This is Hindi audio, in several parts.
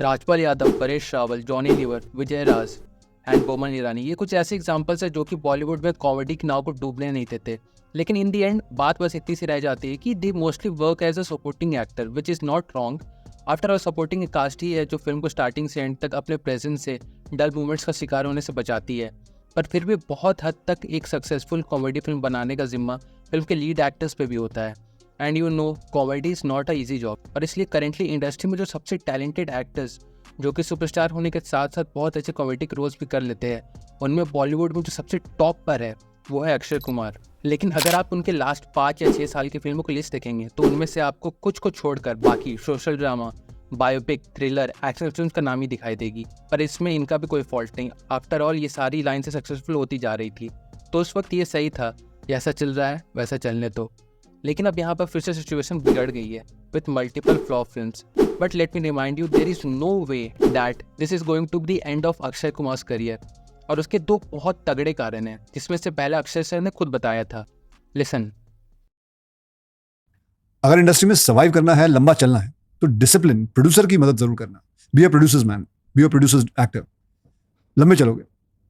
राजपाल यादव, परेश रावल, जॉनी लीवर, विजय राज एंड बोमन ईरानी, ये कुछ ऐसे एग्जाम्पल्स है जो कि बॉलीवुड में कॉमेडी की नाव को डूबने नहीं देते। लेकिन इन दी एंड बात बस इतनी सी रह जाती है कि they mostly work as a supporting actor, which is not wrong. After all supporting cast ही है जो फिल्म को स्टार्टिंग से एंड तक अपने प्रेजेंस से डल मूवमेंट्स का शिकार होने से बचाती है। पर फिर भी बहुत हद तक एक सक्सेसफुल कॉमेडी फिल्म बनाने का जिम्मा फिल्म के लीड एक्टर्स पे भी होता है। And you know, comedy is not a easy job, और इसलिए करेंटली इंडस्ट्री में जो सबसे टैलेंटेड एक्टर्स जो कि सुपरस्टार होने के साथ साथ बहुत अच्छे कॉमेडिक रोल्स भी कर लेते हैं, उनमें बॉलीवुड में जो सबसे टॉप पर है वो है अक्षय कुमार। लेकिन अगर आप उनके लास्ट 5 या 6 साल की फिल्मों की लिस्ट देखेंगे तो उनमें से आपको कुछ को छोड़कर बाकी social drama, biopic, thriller, action film का नाम ही दिखाई देगी। पर इसमें इनका भी कोई फॉल्ट नहीं। आफ्टर ऑल ये सारी लाइन से सक्सेसफुल होती जा रही थी, तो उस वक्त ये सही था, जैसा चल रहा है वैसा चलने दो। लेकिन अब यहाँ पर फिर से सिचुएशन बिगड़ गई है with multiple flop films. But let me remind you, there is no way that this is going to be the end of Akshay Kumar career. और उसके 2 बहुत तगड़े कारण हैं, जिसमें से पहला अक्षय सर ने खुद बताया था। लिसन, अगर इंडस्ट्री में सर्वाइव करना है, लंबा चलना है, तो डिसिप्लिन, प्रोड्यूसर की मदद जरूर करना। Be a producers man, be a producers actor. लंबे चलोगे,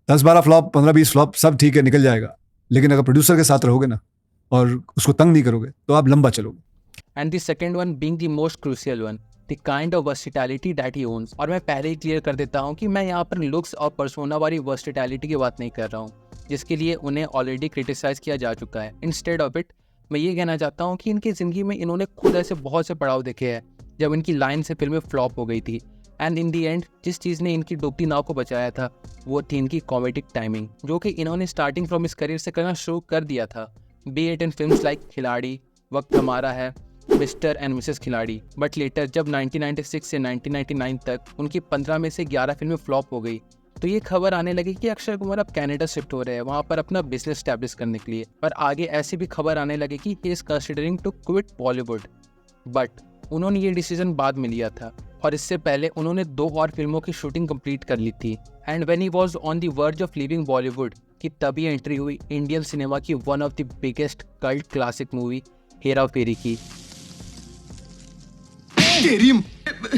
10-12 फ्लॉप, 15-20 फ्लॉप, सब ठीक है, निकल जाएगा। लेकिन अगर प्रोड्यूसर के साथ रहोगे ना और उसको तंग नहीं करोगे तो आप लंबा चलोगे। And the second one being the most crucial one, the kind of versatility that he owns. और मैं पहले ही क्लियर कर देता हूँ कि मैं यहाँ पर लुक्स और पर्सोना वाली वर्सिटैलिटी की बात नहीं कर रहा हूँ, जिसके लिए उन्हें ऑलरेडी क्रिटिसाइज किया जा चुका है। इंस्टेड ऑफ इट, मैं ये कहना चाहता हूँ कि इनकी ज़िंदगी में इन्होंने खुद ऐसे बहुत से पड़ाव देखे हैं जब इनकी लाइन से फिल्में फ्लॉप हो गई थी। एंड इन दी एंड जिस चीज़ ने इनकी डूबती नाव को बचाया था वो थी इनकी कॉमेडिक टाइमिंग, जो कि इन्होंने स्टार्टिंग फ्रॉम इस करियर से करना शुरू कर दिया था। B it in films like खिलाड़ी, वक्त हमारा है, मिस्टर एंड मिसेस खिलाड़ी। बट लेटर जब 1996 से 1999 तक उनकी 15 में से 11 फिल्में फ्लॉप हो गई, तो ये खबर आने लगी कि अक्षय कुमार अब कनाडा शिफ्ट हो रहे हैं वहाँ पर अपना बिजनेस स्टैब्लिश करने के लिए। पर आगे ऐसी भी खबर आने लगी कि he is considering to quit Bollywood. But उन्होंने ये डिसीजन बाद में लिया था, और इससे पहले उन्होंने 2 और फिल्मों की शूटिंग कंप्लीट कर ली थी। And when he was on the verge of leaving Bollywood कि तभी एंट्री हुई इंडियन सिनेमा की one of the biggest cult classic movie Hera Pheri की।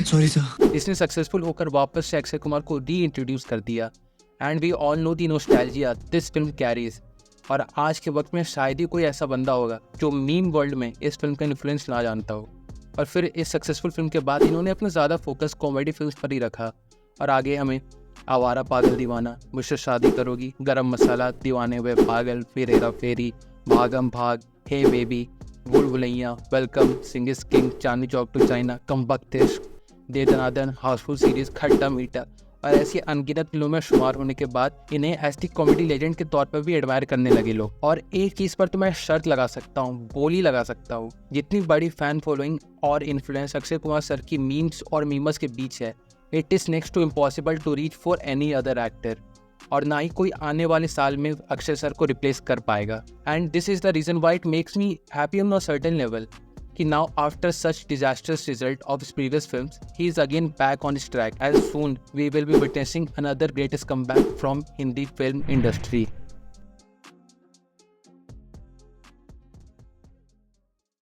Sorry sir. इसने सक्सेसफुल होकर वापस से अक्षय कुमार को री इंट्रोड्यूस कर दिया। And we all know the nostalgia this film carries. और आज के वक्त में शायद ही कोई ऐसा बंदा होगा जो मीम वर्ल्ड में इस फिल्म का इन्फ्लुएंस ना जानता हो। और फिर इस सक्सेसफुल फिल्म के बाद इन्होंने अपना ज़्यादा फोकस कॉमेडी फिल्म पर ही रखा, और आगे हमें आवारा पागल दीवाना, मुझसे शादी करोगी, गरम मसाला, दीवाने हुए पागल, फिर हेरा फेरी, भागम भाग, hey baby, Bhool Bhulaiyaa, welcome, Singh is king, Chandni Chowk to China, Kambakkht Ishq, they Dana Dan, Housefull series, खट्टा मीठा, और ऐसी अनगिनत फिल्मों में शुमार होने के बाद इन्हें एसटी कॉमेडी लेजेंड के तौर पर भी एडमायर करने लगे लोग। और एक चीज़ पर तो मैं शर्त लगा सकता हूँ, बोली लगा सकता हूँ, जितनी बड़ी फैन फॉलोइंग और इन्फ्लुएंस अक्षय कुमार सर की मीम्स और मीमर्स के बीच है, it is next to impossible to reach for any other actor. और ना ही कोई आने वाले साल में अक्षय सर को रिप्लेस कर पाएगा। And this is the reason why it makes me happy on a certain level कि now after such disastrous result of his previous films, he is again back on his track, as soon we will be witnessing another greatest comeback from Hindi film industry.